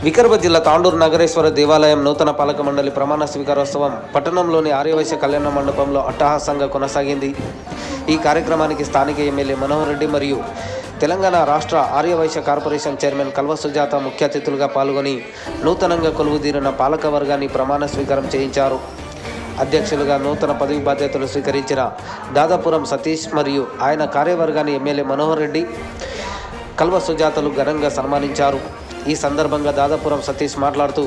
వికారాబాద్ జిల్లా తాండూరు నగరేశ్వర దేవాలయం నూతన పాలక మండలి ప్రమాణ స్వీకారోత్సవం పట్టణంలోని ఆర్యవైశ్య కళ్యాణ మండపంలో అట్టహాసంగా కొనసాగింది. ఈ కార్యక్రమానికి స్థానిక ఎమ్మెల్యే మనోహర్ రెడ్డి మరియు తెలంగాణ రాష్ట్ర ఆర్యవైశ్య కార్పొరేషన్ చైర్మన్ కల్వ సుజాత ముఖ్య అతిథులుగా పాల్గొని నూతనంగా కొలువుదీరిన పాలక వర్గాన్ని ప్రమాణ స్వీకారం చేయించారు. అధ్యక్షులుగా నూతన పదవి బాధ్యతలు స్వీకరించిన దాదాపురం సతీష్ మరియు ఆయన కార్యవర్గాన్ని ఎమ్మెల్యే మనోహర్ రెడ్డి, కల్వ సుజాతలు ఘనంగా సన్మానించారు. ఈ సందర్భంగా దాదాపురం సతీష్ మాట్లాడుతూ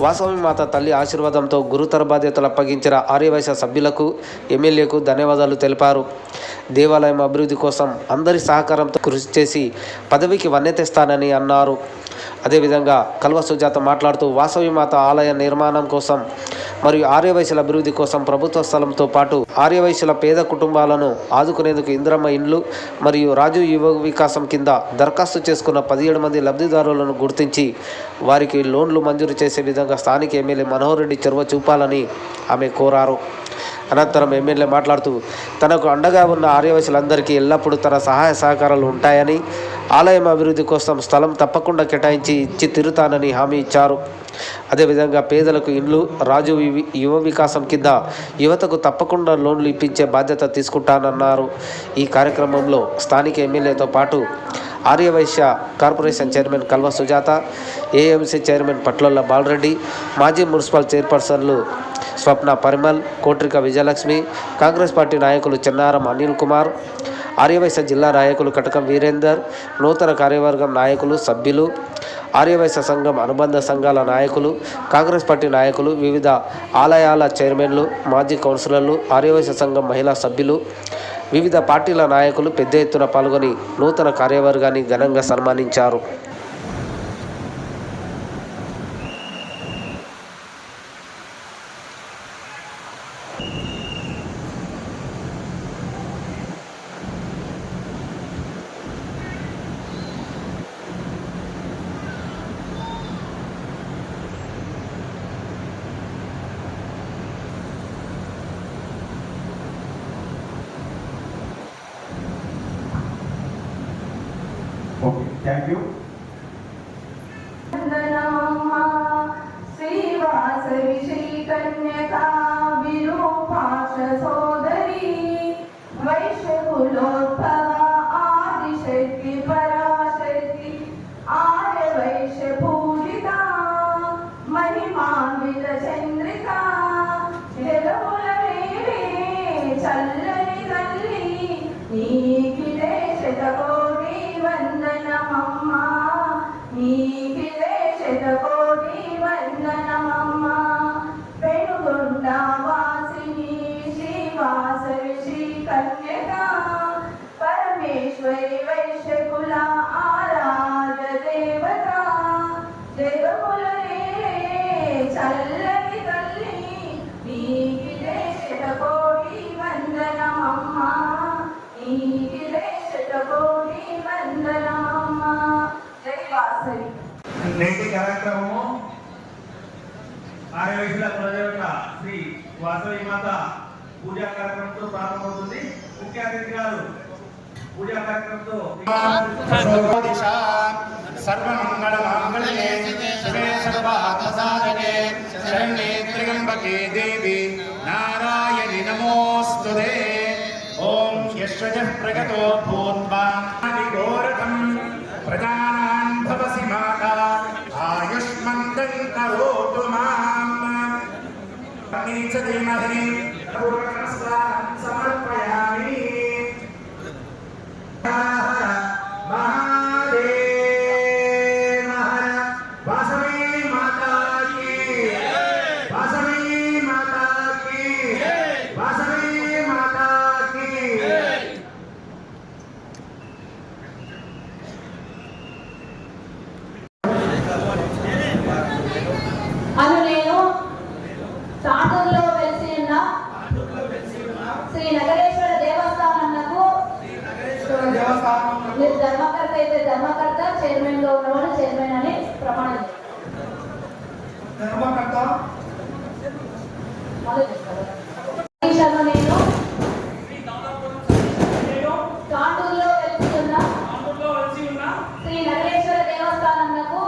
వాసవి మాత తల్లి ఆశీర్వాదంతో గురుతర బాధ్యతలు అప్పగించిన ఆర్యవైశ్య సభ్యులకు, ఎమ్మెల్యేకు ధన్యవాదాలు తెలిపారు. దేవాలయం అభివృద్ధి కోసం అందరి సహకారంతో కృషి చేసి పదవికి వన్నె తెస్తానని అన్నారు. అదేవిధంగా కల్వ సుజాత మాట్లాడుతూ వాసవి మాత ఆలయ నిర్మాణం కోసం మరియు ఆర్యవైశ్యుల అభివృద్ధి కోసం ప్రభుత్వ స్థలంతో పాటు ఆర్యవైశ్యుల పేద కుటుంబాలను ఆదుకునేందుకు ఇంద్రమ్మ ఇండ్లు మరియు రాజు యువ వికాసం కింద దరఖాస్తు చేసుకున్న 17 మంది లబ్ధిదారులను గుర్తించి వారికి లోన్లు మంజూరు చేసే విధంగా స్థానిక ఎమ్మెల్యే మనోహర్ రెడ్డి చొరవ చూపాలని ఆమె కోరారు. అనంతరం ఎమ్మెల్యే మాట్లాడుతూ తనకు అండగా ఉన్న ఆర్యవైశ్యులందరికీ ఎల్లప్పుడూ తన సహాయ సహకారాలు ఉంటాయని, ఆలయం అభివృద్ధి కోసం స్థలం తప్పకుండా కేటాయించి ఇచ్చి తిరుగుతానని హామీ ఇచ్చారు. అదేవిధంగా పేదలకు ఇండ్లు, రాజు యువ వికాసం కింద యువతకు తప్పకుండా లోన్లు ఇప్పించే బాధ్యత తీసుకుంటానన్నారు. ఈ కార్యక్రమంలో స్థానిక ఎమ్మెల్యేతో పాటు Aryavysya corporation chairman Kalva Sujatha, AMC chairman Patlolla Balareddy, మాజీ మున్సిపల్ చైర్పర్సన్లు స్వప్న పరిమల్, కోట్రిక విజయలక్ష్మి, కాంగ్రెస్ పార్టీ నాయకులు చెన్నారం అనిల్ కుమార్, ఆర్యవైశ్య జిల్లా నాయకులు కటకం వీరేందర్, నూతన కార్యవర్గం నాయకులు, సభ్యులు, ఆర్యవైశ్య సంఘం అనుబంధ సంఘాల నాయకులు, కాంగ్రెస్ పార్టీ నాయకులు, వివిధ ఆలయాల చైర్మన్లు, మాజీ కౌన్సిలర్లు, ఆర్యవైశ్య సంఘం మహిళా సభ్యులు, వివిధ పార్టీల నాయకులు పెద్ద ఎత్తున పాల్గొని నూతన కార్యవర్గాన్ని ఘనంగా సన్మానించారు. Okay, thank you. పరమేశ్వరి వైశ్యకుల ఆరాధ దేవత, జగములనే చల్లని తల్లి, నీకిదే శతకోటి వందనమమ్మ, నీకిదే శతకోటి వందనమమ్మ. జై వాసవి. నేటి కార్యక్రమము ఆర్యవైశ్యుల కులదేవత శ్రీ వాసవి మాత పూజా కార్యక్రమంతో ప్రారంభమవుతుంది. ముఖ్య అతిథి గారు పూజా కార్యక్రమంతో సర్వమంగళ మాంగళ్యే శివే సర్వార్థసాధకే శరణ్యే త్ర్యంబకే దేవి నారాయణి నమోస్తుతే. ఓం యశ్వజః ప్రగతో భూత్వా ఘోరకం ప్రజానాం భవసి మాతా ఆయుష్మంతం కరోతు మాం. నీచదేమహి నమస్కారం సమర్పయామి. తాండూరులో వెలిసి ఉన్న శ్రీ నగరేశ్వర దేవస్థానంకు ధర్మకర్త అయితే ధర్మకర్త, చైర్మన్ గా ఉన్నవాడు చైర్మన్ అని ప్రమాణం. ధర్మకర్త నేను తాండూరులో వెలిసి ఉన్న శ్రీ నగరేశ్వర దేవస్థానంకు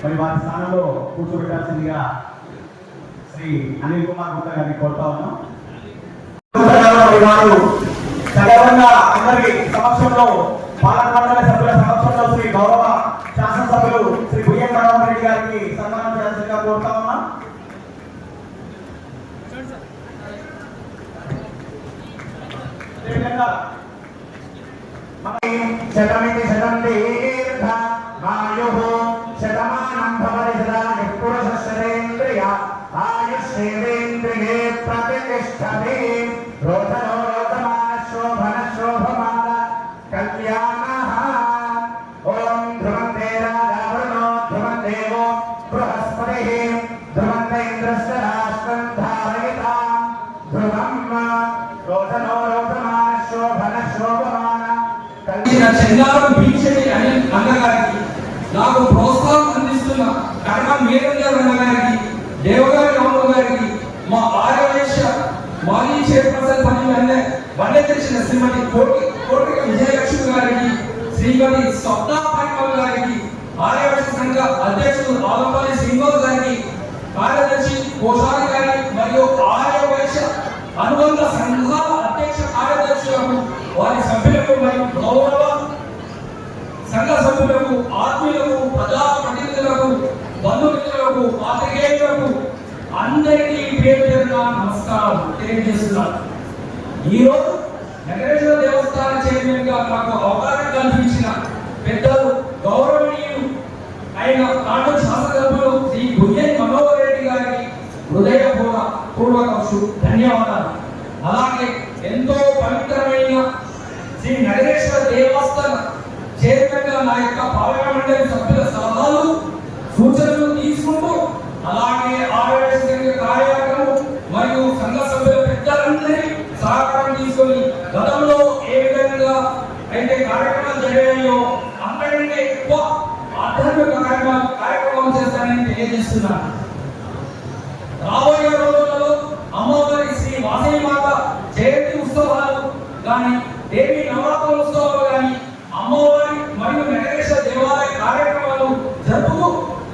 మరి వారి స్థానంలో కూర్చోబెట్టాల్సిందిగా శ్రీ అనిల్ కుమార్ గుప్తా గారిని కోరుతా ఉన్నాం. వారు సగర్వంగా అందరి సమక్షంలో పాలక మండలి సభ్యుల సమక్షంలో శ్రీ గౌరవ శాసనసభ్యులు శ్రీ బుయ్యం మనోహర్ రెడ్డి గారికి సన్మానం చేయాల్సిందిగా కోరుతా ఉన్నాం. శతమితి శతం దీర్ఘ ఆయుః శతమానం భవతి శతాయుః పురుషः శతేంద్రియ ఆయుష్యేంద్రియే ప్రతిష్టతి రోధనో రోధమాన శోభన శోభమాన కళ్యాణః ఓం ధ్రువంతే రాజావరుణో ధ్రువం దేవో బృహస్పతిః ధ్రువంత ఇంద్రశ్చ రాష్ట్రం ధారయితాం ధ్రువం రోధనో రోధమాన శోభన శోభమాన చెన్నాడు భీక్షణి అని అన్నగారికి, నాకు ప్రోత్సాహం అందిస్తున్న కడక మేరయ్య గారికి, దేవగారి రాము గారికి, మా ఆర్యవేశ్య మాజీ చైర్పర్సన్ పని వల్లే తెచ్చిన శ్రీమతి కోటిక విజయలక్ష్మి గారికి, శ్రీమతి స్వప్నా పరిమల్ గారికి, ఆర్యవేశ్య సంఘ అధ్యక్షుడు ఆలంపల్లి శ్రీనివాస్ గారికి, కార్యదర్శి కోశాధికారి మరియు ఆర్యవేశ్య అనుబంధ సంఘాల అధ్యక్ష కార్యదర్శులకు, వారి సభ్యులకు మరియు గౌరవ సంఘ సభ్యులకు, ఆత్మీయులకు, ప్రజా ప్రతినిధులకు, బంధుమిత్రులకు, పాత్రికేయులకు అందరికీ పేరు పేరున నమస్కారం తెలియజేస్తున్నాను. ఈరోజు నగరేశ్వర దేవస్థాన చైర్మన్ గా నాకు అవకాశం కల్పించిన పెద్దలు గౌరవనీయులు అయిన నాడు శాసనసభ్యులు శ్రీ బుయ్యం మనోహర్ రెడ్డి గారికి హృదయపూర్వక ధన్యవాదాలు. అలాగే ఎంతో పవిత్రమైన శ్రీ నగరేశ్వర దేవస్థాన చైర్మన్ గా నా యొక్క పాలక మండలి సభ్యుల సలహాలు సూచనలు తీసుకుంటూ, అలాగే ఆర్యవేశ్య కార్యక్రమం మరియు సంఘ సభ్యుల పెద్దలందరి సహకారం తీసుకొని గతంలో ఏ విధంగా అయితే కార్యక్రమాలు జరిగాయో అంతకంటే ఎక్కువ ఆధ్యాత్మిక కార్యక్రమాలు చేస్తానని తెలియజేస్తున్నాను. రాబోయే రోజులలో అమ్మవారి శ్రీ వాసవి మాత జయంతి ఉత్సవాలు కానీ, దేవి నవరాత్రి ఉత్సవాలు కానీ, అమ్మవారి మరియు నగరేశ్వర దేవాలయ కార్యక్రమాలు జరుపుతూ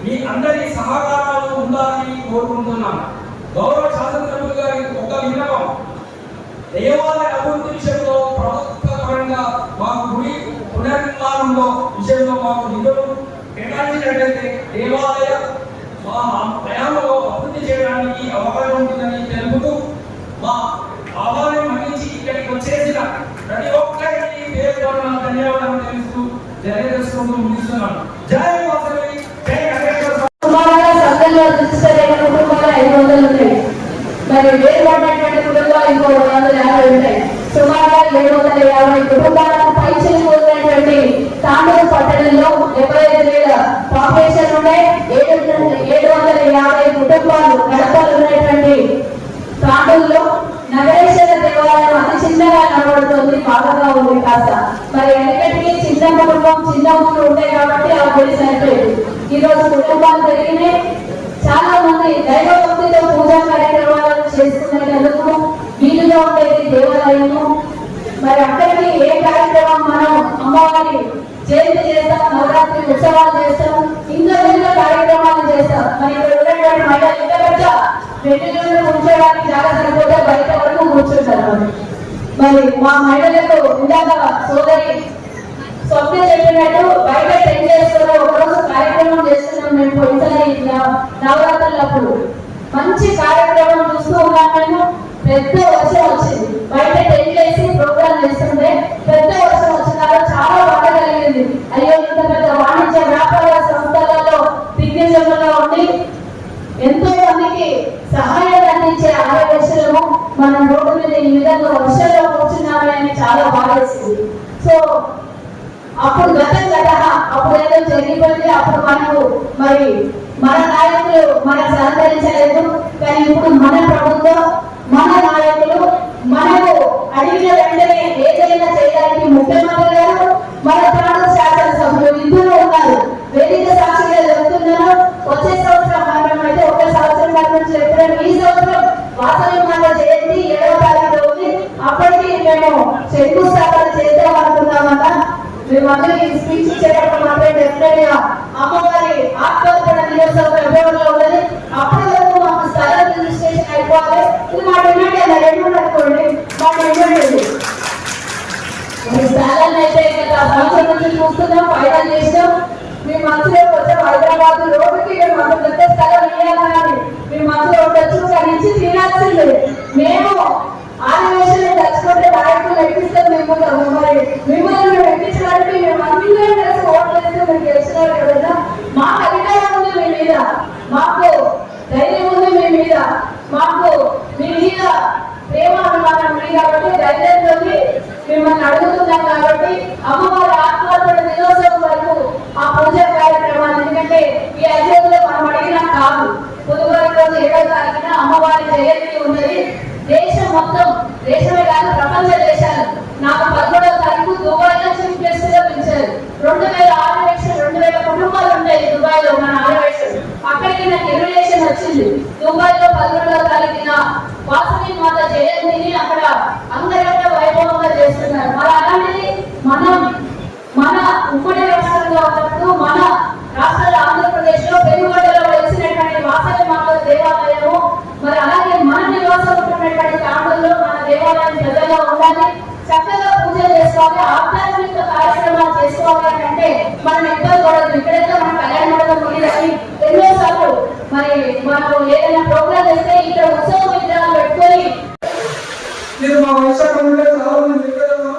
మీ అందరి సహకారాలు ఉండాలని కోరుకుంటున్నాను. గౌరవ శాసనసభ్యులు గారి ఒక విన్నపం, దేవాలయ అభివృద్ధి విషయంలో ప్రభుత్వ పరంగా మాకు గుడి పునర్నిర్మాణంలో విషయంలో మాకు నిధులు కేటాయించినట్లయితే దేవాలయ మా ప్రయాణంలో అభివృద్ధి చేయడానికి అవకాశం ఉంటుందని తెలుపుతూ, మా ఆహ్వానం మన్నించి ఇక్కడికి వచ్చేసిన ప్రతి ఒక్కరికి పేరున ధన్యవాదాలు తెలుస్తూ తెలియజేసుకుంటూ ముగిస్తున్నాను. జై వాసవి, జై నగరేశ్వర. సుమారుగా సంఘంలో రిజిస్టర్ అయిన కుటుంబాలు 500 ఉన్నాయి. మరి వేరుపడినటువంటి కుటుంబాలు ఇంకో 250 ఉంటాయి. సుమారుగా 750 కుటుంబాలకు పైచలు పోయినటువంటి తాండూరు పట్టణంలో 75,000 పాపులేషన్ ఉన్నాయి. 750 కుటుంబాలు గడపలు ఉన్నటువంటి తాండూరులో నగరేశ్వర దేవాలయం అతి చిన్నగా కనబడుతుంది, బాగా ఉంది కాస్త. మరి ఎందుకంటే చిన్న కుటుంబం చిన్న ఊళ్ళు ఉంటాయి కాబట్టి ఆ గుడి సరిపోయింది. ఈ రోజు కుటుంబాలు పెరిగినాయి. చాలా మంది దైవ భక్తితో పూజా కార్యక్రమాలను చేసుకునేందుకు వీలుగా ఉండేది దేవాలయము. మరి అక్కడికి ఏ కార్యక్రమం మనం అమ్మవారి జయంతి చేస్తాం, నవరాత్రి ఉత్సవాలు చేస్తాం, ఇంకా ఎన్నో కార్యక్రమాలు చేస్తాం. మరి ఇక్కడ ఉన్నటువంటి మహిళలు ఇంతకంటే వెన్నులను కూర్చోడానికి చాలా సరిపోతే బయట వరకు కూర్చుంటారు. మరి మా మహిళలకు ఇందాక సోదరి స్వప్న చెప్పినట్టు బయట టెంట్ చేసుకుని ఒకరోజు కార్యక్రమం చేస్తున్నాం. మేము పోయినసారి నవరాత్రులప్పుడు మంచి కార్యక్రమం చూస్తూ ఉన్నాం. మేము పెద్ద వర్షం వచ్చింది, బయట టెంట్ వేసి ప్రోగ్రామ్ చేస్తుంటే పెద్ద వర్షం వచ్చినారు. చాలా బాధ కలిగింది. అయ్యో, ఇంత పెద్ద వాణిజ్య వ్యాపార సంస్థలలో దిగ్గజంగా ఉండి ఎంతో మందికి సహాయం అందించే ఆర్యవేశ్యలము మనం రోడ్డు మీద ఈ విధంగా వర్షంలో కూర్చున్నామని చాలా బాధేసింది. సో అప్పుడు అప్పుడు ఏదో జరిగిపోయింది. అప్పుడు మనకు మరి మన నాయకులు మనకు సహకరించలేదు. కానీ ఇప్పుడు మన ప్రభుత్వం, మన నాయకులు మనకు అడిగిన వెంటనే ఏదైనా చేయడానికి ముఖ్యమంత్రి గారు, మన తాండూరు శాసనసభ్యులు ఇద్దరు ఉన్నారు. వేదిక సాక్షిగా చెప్తున్నాను, వచ్చే సంవత్సరం అయితే ఒక సంవత్సరం నుంచి చెప్పారు. ఈ సంవత్సరం వాసవి మాత జయంతి 7వ తారీఖు ఉంది. అప్పటికి మేము శంకుస్థాపన చేద్దాం అనుకున్నామన్నా. మేమందరూ ఈ స్పీచ్ ఇచ్చేటప్పుడు మాత్రం డెఫినెట్ గా అమ్మవారి ఆత్మర్పణ మాకు ధైర్యం ఉంది మీ మీద, మాకు మీ మీద ప్రేమ అభిమానం ఉంది కాబట్టి ధైర్యంతో మిమ్మల్ని అడుగుతున్నాం. కాబట్టి అమ్మవారి ఆత్మహత్య దినోత్సవం వరకు ఆ పూజ కార్యక్రమాన్ని, ఎందుకంటే ఈ 5 రోజుల్లో మనం అడిగినా కాదు, బుధవారం రోజు 7వ తారీఖున అమ్మవారి జయంతి ఉన్నది. దేశం మొత్తం, దేశమే కాదు ప్రపంచ దేశాలు నాకు 11వ తారీఖు దుబాయ్లో చీఫ్ గెస్ట్ గా పిలిచారు. 2000 కుటుంబాలు ఉంటాయి దుబాయ్లో, మన ఆర్యవైశ్యులు. అక్కడికి నాకు ఇన్విటేషన్ వచ్చింది. దుబాయ్లో 11వ తారీఖున వాసవి మాత జయంతిని అక్కడ అంగరంగ వైభవంగా చేస్తున్నారు. మరి అలాంటిది మన ఉమ్మడి రాష్ట్రంలో ఉన్నప్పుడు, మన రాష్ట్రాల ఆంధ్రప్రదేశ్ లో పెనుగొండలో వెలిసినటువంటి వాసవి మాత దేవాలయము, మరి అలాగే మన నివాసం ఉంటున్నటువంటి తాండూరులో మన దేవాలయం ప్రజల్లో ఉండాలి, చక్కగా పూజ చేసుకోవాలి, ఆధ్యాత్మిక కార్యక్రమాలు చేసుకోవాలి అంటే మనం ఇబ్బంది పడదు. ఇక్కడైతే మన కళ్యాణ మండపం ఉండేదని ఎన్నోసార్లు మరి మనం ఏదైనా ప్రోగ్రామ్ చేస్తే ఇక్కడ ఉత్సవ విగ్రహాలు పెట్టుకొని మీరు మా వైశాఖ చాలా మంది వ్యక్తులు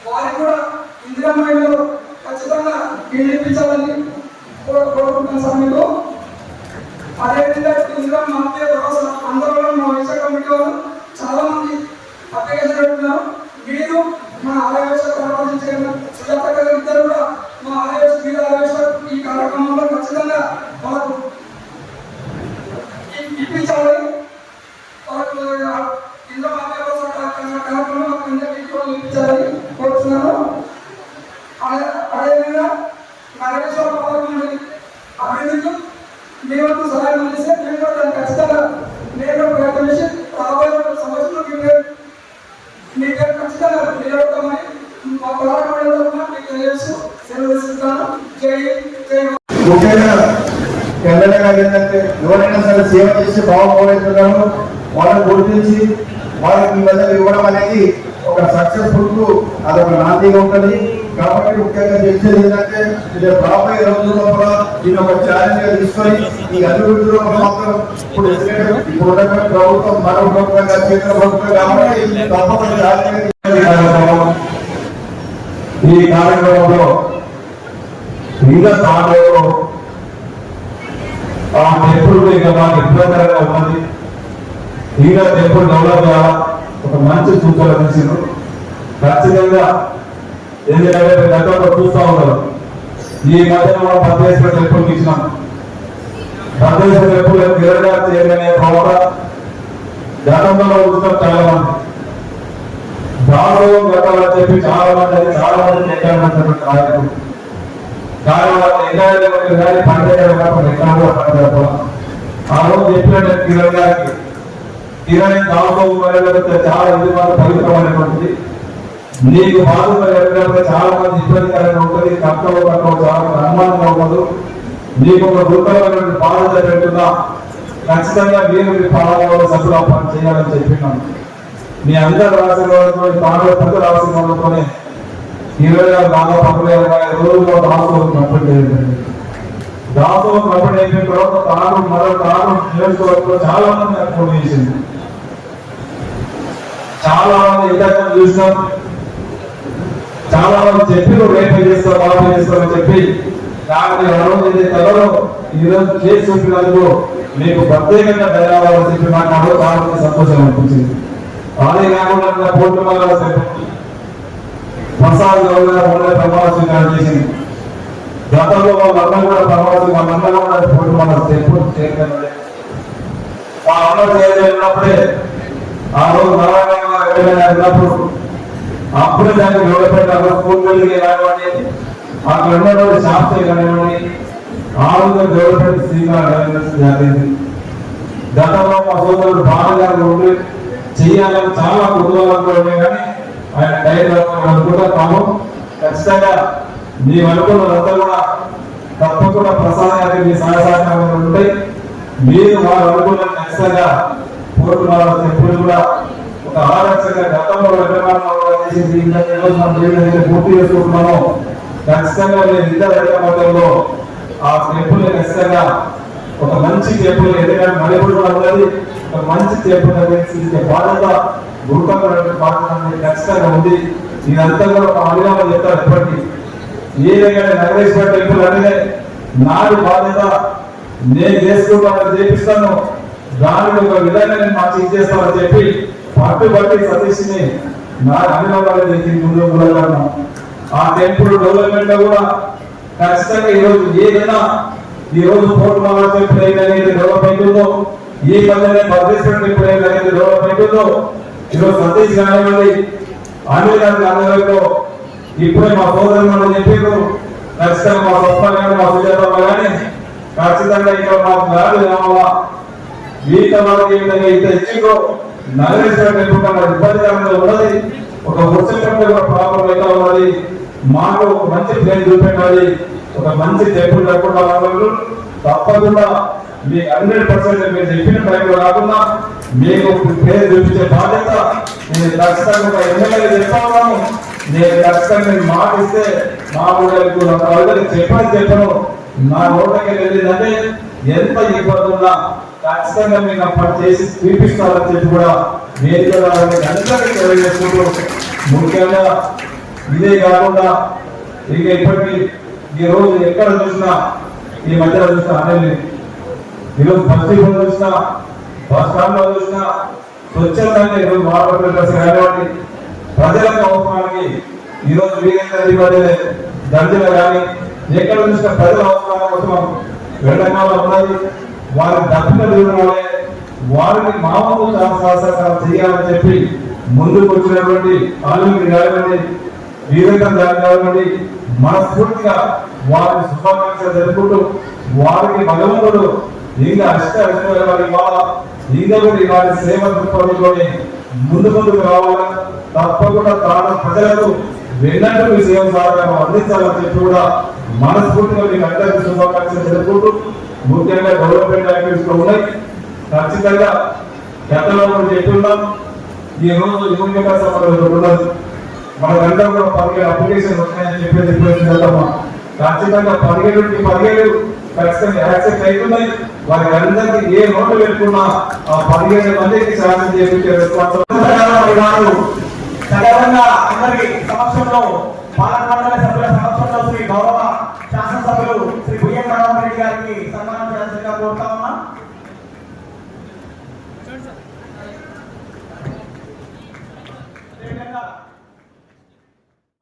వారికి కూడా ఇందిరా మహిళలు ఖచ్చితంగా ఇల్లు ఇప్పించాలని కోరుకుంటున్నాను సార్ మీకు. అదేవిధంగా ఇందిరా మధ్య అందరూ మా వైశాఖ కమిటీ వాళ్ళు చాలా మంది అప్లికేషన్ పెడుతున్నారు. మీరు మా ఆలయ సుజాత గారు ఇద్దరు కూడా మా ఆలయ ఈ కార్యక్రమంలో ఖచ్చితంగా వాళ్ళకు ఇప్పించాలి. వాళ్ళకు ఇందులో కార్యక్రమం ఇప్పించాలని కోరుతున్నాను. అదేవిధంగా నగరేశ్వర పథకం అభివృద్ధికి మీ వరకు సహాయం అందిస్తే మేము కూడా దాన్ని ఖచ్చితంగా నేను ప్రయత్నం చేసి రాబోయే సమస్యలు మీకు ఖచ్చితంగా నిలబడతామని మా పోరాటం మీకు తెలియజేస్తూ సెలవు తీసుకుంటాను. ముఖ్యంగా ఎమ్మెల్యేగా ఏంటంటే ఎవరైనా సరే సేవ చేసి బాగుపోతున్నారో వాళ్ళని గుర్తించి వాళ్ళకి ఈ విధంగా ఇవ్వడం అనేది ఒక సక్సెస్ఫుల్ కు అదొక నాందిగా ఉంటుంది. కాబట్టి ముఖ్యంగా తెలిసేది ఏంటంటే ఇది రాబోయే రోజుల్లో కూడా దీని ఒక ఛాలెంజ్ గా తీసుకొని ఈ అభివృద్ధిలో మాత్రం ఇప్పుడు ఇప్పుడు ఉన్నటువంటి ప్రభుత్వం మరో ప్రభుత్వంగా కేంద్ర ప్రభుత్వం కాబట్టి తప్పకుండా ఈ కార్యక్రమంలో ఇంకా స్థానంలో ఆ టెంపుల్ మాకు ఇబ్బందికరంగా ఉన్నది. ఇంకా టెంపుల్ డెవలప్ చేయాలా ఒక మంచి సూచన తీసిండ్రు. ఖచ్చితంగా ఎందుకంటే గతంలో చూస్తూ ఉన్నారు. ఈ మధ్యలో మనం భద్రేశ్వర టెంపుల్ ఇచ్చినాం. భద్రేశ్వర టెంపుల్ గిరగారు చేయడమే తర్వాత గతంలో చూస్తాం చాలా మంది దారుణం గతంలో చెప్పి చాలా మంది ఎక్కడమంటున్నటువంటి నాయకులు కానీ వాళ్ళు ఎక్కడ కానీ పండుగ ఎక్కడ కూడా పండుగ ఆ రోజు చెప్పినట్టు కిరణ్ గారికి కిరణ్ దాంతో చాలా ఇది మాత్రం పవిత్రమైనటువంటిది. నీకు బాధపడే చాలా మంది ఇబ్బందికరంగా ఉంటుంది, కష్టంలో చాలా అనుమానంగా ఉండదు. నీకు ఒక వృత్తమైనటువంటి బాధ్యత పెట్టున్నా ఖచ్చితంగా మీరు మీ పాలనలో సభ్యులు పని చేయాలని చెప్పినాను. మీ అందరూ రాసిన పాటలు పెద్ద రాసిన వాళ్ళతోనే 20 బాగా పక్కన 20 రోజుల్లో దాసోహం కంప్లీట్ అయింది. దాసోహం కంప్లీట్ అయిపోయిన తర్వాత తాను మరో తాను నియోజకవర్గంలో చాలా మంది నాకు ఫోన్ చేసింది. చాలా మంది ఇంతకు చూసినాం, చాలా మంది చెప్పి రేపు చేస్తాం బాబు చేస్తామని చెప్పి నాకు రోజు తలలో ఈరోజు కేసు చూపినందుకు మీకు ప్రత్యేకంగా ధన్యవాదాలు చెప్పి నాకు ఆ రోజు చాలా మంది సంతోషం అనిపించింది. అదే కాకుండా కోర్టు ప్రసాద్ గౌరవ ప్రమాణ స్వీకారం చేసింది. గతంలో వాళ్ళందరూ కూడా వాళ్ళందరూ కూడా కోర్టు మన చేయగలిగినప్పుడే ఆ రోజు ఉన్నప్పుడు అప్పుడే దాన్ని గౌరవపెట్టారు. స్కూల్ బిల్డింగ్ కానివ్వండి, అక్కడ ఉన్నటువంటి శాస్త్రి కానివ్వండి, ఆ రోజు గౌరవపెట్టి శ్రీకారం జరిగింది. గతంలో మా సోదరుడు బాలగారు ఉండి చేయాలని చాలా కుటుంబాలతో ఉండే కానీ ఆయన డైరెక్ట్ అనుకుంటా తాము ఖచ్చితంగా మీ అనుకున్నదంతా కూడా తప్పకుండా ప్రసాదానికి మీ సహసహకారాలు ఉంటాయి. మీరు వారు అనుకున్న ఖచ్చితంగా కోరుకున్న చెప్పులు కూడా ఒక ఆదర్శంగా గతంలో పూర్తి చేసుకుంటున్నాము. ఖచ్చితంగా నేను ఇద్దరు మొత్తంలో ఆ టెంపుల్ ఖచ్చితంగా ఒక మంచి టెంపుల్ ఎందుకంటే మణిపూర్ కూడా ఉన్నది. ఒక మంచి టెంపుల్ బాధ్యత గురుతమైనటువంటి బాధ్యత ఖచ్చితంగా ఉంది. ఇదంతా కూడా ఒక అభిమానం చెప్తారు. ఎప్పటికీ ఏ రకంగా నగరేశ్వర టెంపుల్ అంటే నాది బాధ్యత నేను చేసుకుంటాను చేపిస్తాను, దానికి ఒక విధంగా నేను మాకు ఇచ్చేస్తామని చెప్పి పట్టుబట్టి సతీష్ని నా అభినవాళ్ళు చేసి ముందు కూడా ఆ టెంపుల్ డెవలప్మెంట్ లో కూడా ఖచ్చితంగా ఈరోజు ఏదైనా ఈరోజు కోర్టు టెంపుల్ ఏదైతే డెవలప్మెంట్ ఉందో, ఈ మధ్యనే భద్రేశ్వర టెంపుల్ ఏదైతే డెవలప్మెంట్ ఉందో, ఈరోజు సతీష్ కానివ్వండి అనిల్ గారి ఆధ్వర్యంలో ఇప్పుడే మా సోదరులు చెప్పారు, ఖచ్చితంగా మా స్వప్న కానీ మా సుజాతమ్మ కానీ ఖచ్చితంగా ఇక్కడ మాకు గాలి కావాలా, వీట వాళ్ళకి ఏ విధంగా ఇంత ఇచ్చిందో నగరేశ్వర టెంపుల్ కన్నా ఇబ్బందికరంగా ఉన్నది, ఒక వర్షం కూడా ప్రాబ్లం అయితే ఉన్నది, మాకు ఒక మంచి ప్లేస్ చూపెట్టాలి, ఒక మంచి టెంపుల్ లేకుండా తప్పకుండా మీకు 100% మీరు చెప్పిన టైంలో కాకుండా మీకు ప్లేస్ చూపించే బాధ్యత నేను ఖచ్చితంగా ఒక ఎమ్మెల్యే చెప్తా ఉన్నాను. నేను ఖచ్చితంగా నేను మాట ఇస్తే మా ఊళ్ళకి చెప్పను నా నోటకి వెళ్ళిందంటే ఎంత ఇబ్బంది ఉన్నా ఖచ్చితంగా మీకు అప్పటి చేసి చూపిస్తారని చెప్పి కూడా వేదిక అందరికీ తెలియజేసుకుంటూ, ముఖ్యంగా ఇదే కాకుండా ఇంకా ఇప్పటికీ ఈ రోజు ఎక్కడ చూసినా ఈ మధ్యలో చూసినా అనేది ఈరోజు బస్ డిపో చూసినా బస్ స్టాండ్ లో చూసినా స్వచ్ఛందంగా ఈరోజు వాటర్ ఫిల్టర్స్ కానివ్వండి ప్రజలకు అవసరానికి ఈరోజు వీరేంద్ర దర్జన కానీ ఎక్కడ చూసినా ప్రజల అవసరాల కోసం వెళ్ళకాలం ఉన్నది. వారి దక్షిణ దూరంలోనే వారిని మామూలు సహకారం చేయాలని చెప్పి ముందుకు వచ్చినటువంటి ఆలోచన కానివ్వండి వీరేంద్ర గారు కానివ్వండి మనస్ఫూర్తిగా వారిని శుభాకాంక్షలు జరుపుకుంటూ వారికి భగవంతుడు ఇంకా ఇంకా కూడా ఇలాంటి సేవ దృక్పథంలోనే ముందుకు రావాలని తప్పకుండా తాను ప్రజలకు వెన్నట్టు మీ సేవ సహకారం అందించాలని చెప్పి కూడా మనస్ఫూర్తిగా మీకు అందరికీ శుభాకాంక్షలు జరుపుకుంటూ, ముఖ్యంగా డెవలప్మెంట్ యాక్టివిటీస్ ఉన్నాయి. ఖచ్చితంగా గతంలో మనం చెప్తున్నాం, ఈ రోజు యువక సభలు ఉన్నది మనకందరం కూడా 17 అప్లికేషన్ వస్తాయని చెప్పేసి వెళ్తామా, ఖచ్చితంగా 17 ఖచ్చితంగా యాక్సెప్ట్ అవుతున్నాయి. వారికి అందరికీ ఏ నోటు పెట్టుకున్నా ఆ 17 మందికి శాసనం చేయించే సగర్వంగా అందరి సమక్షంలో పాలక మండలి సభ్యుల సమక్షంలో శ్రీ గౌరవ శాసనసభ్యులు శ్రీ భుయ్యం రామరెడ్డి రెడ్డి గారికి సన్మానం చేయాల్సిందిగా కోరుతా ఉన్నా.